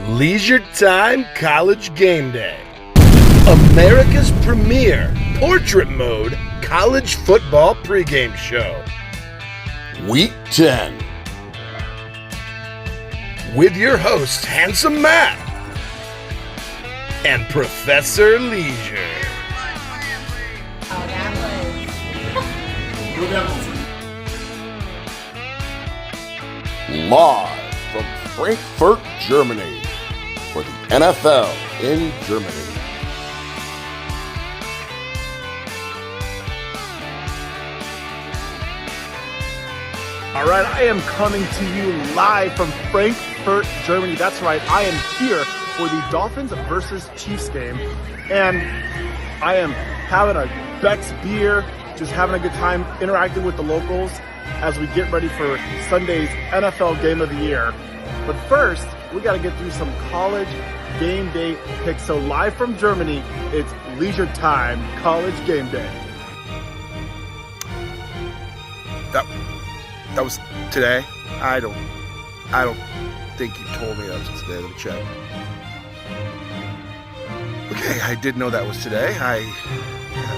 Leisure Time College Game Day, America's premier portrait mode college football pregame show. Week 10. With your hosts, Handsome Matt and Professor Leisure. Live from Frankfurt, Germany, for the NFL in Germany. All right, I am coming to you live from Frankfurt, Germany. That's right, I am here for the Dolphins versus Chiefs game, and I am having a Beck's beer, just having a good time interacting with the locals as we get ready for Sunday's NFL Game of the Year. But first, we got to get through some college game day picks. So live from Germany, it's Leisure Time College Game Day. That was today? I don't think you told me that was today. Let me check. Okay, I did know that was today. I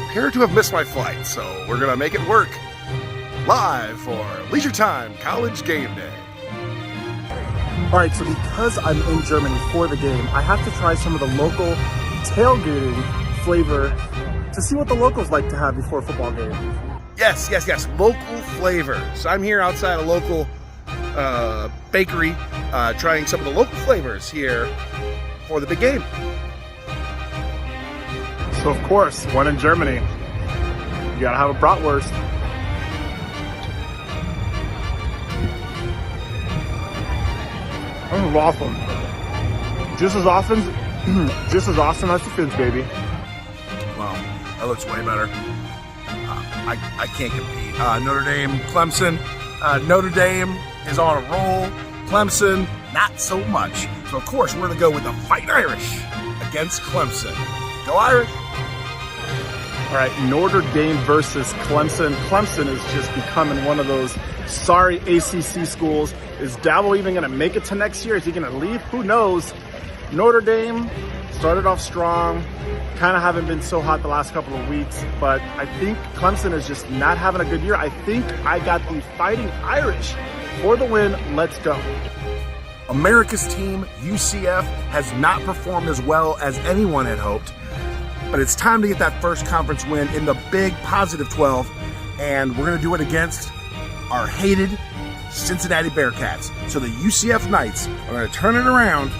appear to have missed my flight, so we're going to make it work. Live for Leisure Time College Game Day. All right, so because I'm in Germany for the game, I have to try some of the local tailgating flavor to see what the locals like to have before a football game. Yes. Local flavors. I'm here outside a local bakery trying some of the local flavors here for the big game. So, of course, when in Germany, you got to have a bratwurst. This is awesome. Just as awesome as the Fins, baby. Wow, that looks way better. I can't compete. Notre Dame, Clemson. Notre Dame is on a roll. Clemson, not so much. So, of course, we're going to go with the Fighting Irish against Clemson. Go Irish! All right, Notre Dame versus Clemson. Clemson is just becoming one of those sorry ACC schools. Is Dabo even going to make it to next year? Is he going to leave? Who knows? Notre Dame started off strong, kind of haven't been so hot the last couple of weeks, but I think Clemson is just not having a good year. I think I got the Fighting Irish for the win. Let's go. America's team, UCF, has not performed as well as anyone had hoped, but it's time to get that first conference win in the big positive 12, and we're going to do it against our hated Cincinnati Bearcats. So the UCF Knights are going to turn it around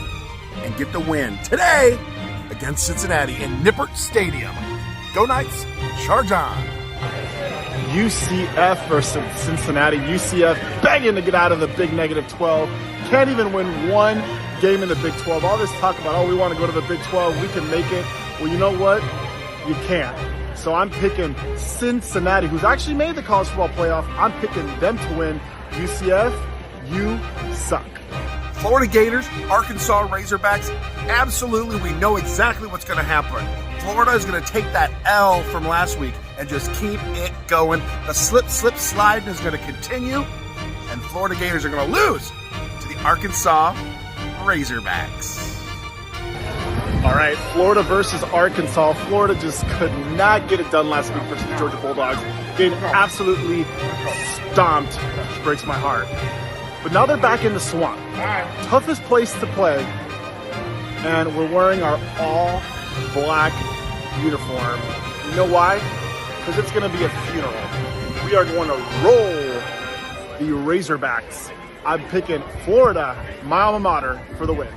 and get the win today against Cincinnati in Nippert Stadium. Go Knights, charge on. UCF versus Cincinnati. UCF begging to get out of the big negative 12. Can't even win one game in the Big 12. All this talk about, oh, we want to go to the Big 12, we can make it. Well, you know what? You can't. So I'm picking Cincinnati, who's actually made the college football playoff. I'm picking them to win. UCF, you suck. Florida Gators, Arkansas Razorbacks, absolutely, we know exactly what's going to happen. Florida is going to take that L from last week and just keep it going. The slip, sliding is going to continue, and Florida Gators are going to lose to the Arkansas Razorbacks. All right, Florida versus Arkansas. Florida just could not get it done last week versus the Georgia Bulldogs. Getting absolutely stomped, which breaks my heart. But now they're back in the swamp. Toughest place to play. And we're wearing our all-black uniform. You know why? Because it's going to be a funeral. We are going to roll the Razorbacks. I'm picking Florida, my alma mater, for the win.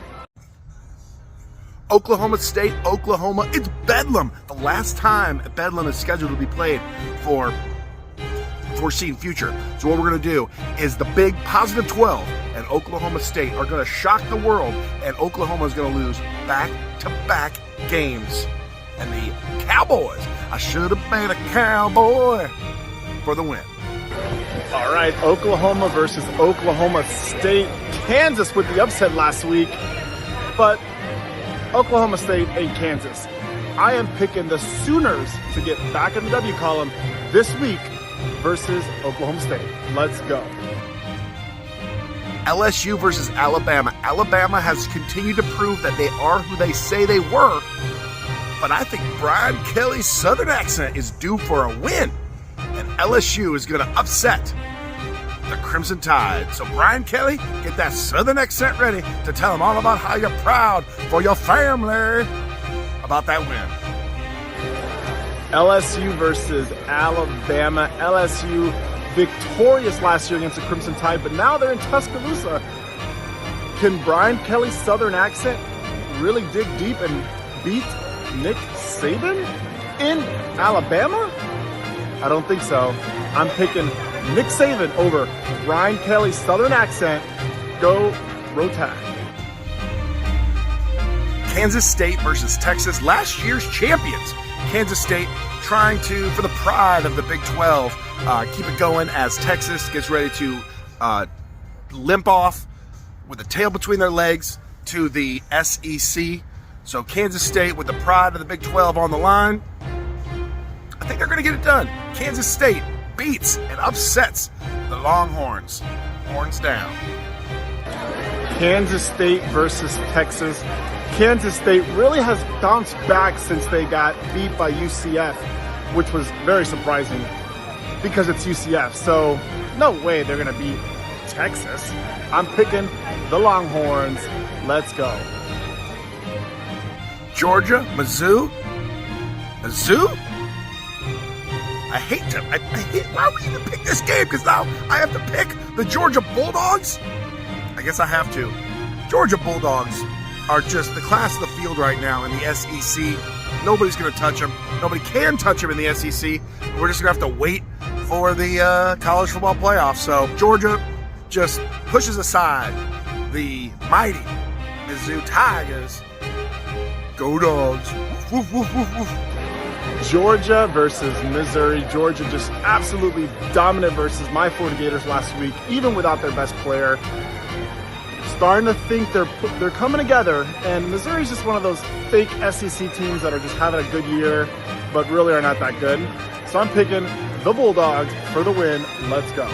Oklahoma State, Oklahoma, it's Bedlam. The last time Bedlam is scheduled to be played for foreseen future. So what we're going to do is the big positive 12 and Oklahoma State are going to shock the world, and Oklahoma is going to lose back-to-back games. And the Cowboys, I should have been a cowboy, for the win. All right, Oklahoma versus Oklahoma State. Kansas with the upset last week, but Oklahoma State ain't Kansas. I am picking the Sooners to get back in the W column this week versus Oklahoma State. Let's go. LSU versus Alabama. Alabama has continued to prove that they are who they say they were, but I think Brian Kelly's Southern accent is due for a win, and LSU is going to upset the Crimson Tide. So Brian Kelly, get that Southern accent ready to tell them all about how you're proud for your family about that win. LSU versus Alabama. LSU victorious last year against the Crimson Tide, but now they're in Tuscaloosa. Can Brian Kelly's Southern accent really dig deep and beat Nick Saban in Alabama? I don't think so. I'm picking Nick Saban over Brian Kelly's Southern accent. Go Roll Tide. Kansas State versus Texas, last year's champions. Kansas State trying to, for the pride of the Big 12, keep it going as Texas gets ready to limp off with a tail between their legs to the SEC. So Kansas State with the pride of the Big 12 on the line. I think they're going to get it done. Kansas State beats and upsets the Longhorns. Horns down. Kansas State versus Texas. Kansas State really has bounced back since they got beat by UCF, which was very surprising because it's UCF. So no way they're going to beat Texas. I'm picking the Longhorns. Let's go. Georgia, Mizzou. I hate them. I hate. Why would you even pick this game? Because now I have to pick the Georgia Bulldogs. I guess I have to. Georgia Bulldogs are just the class of the field right now in the SEC. Nobody's going to touch them. Nobody can touch them in the SEC. We're just going to have to wait for the college football playoffs. So Georgia just pushes aside the mighty Mizzou Tigers. Go Dogs. Woof, woof, woof, woof. Georgia versus Missouri. Georgia just absolutely dominant versus my Florida Gators last week, even without their best player. Starting to think they're coming together, and Missouri's just one of those fake SEC teams that are just having a good year, but really are not that good. So I'm picking the Bulldogs for the win. Let's go.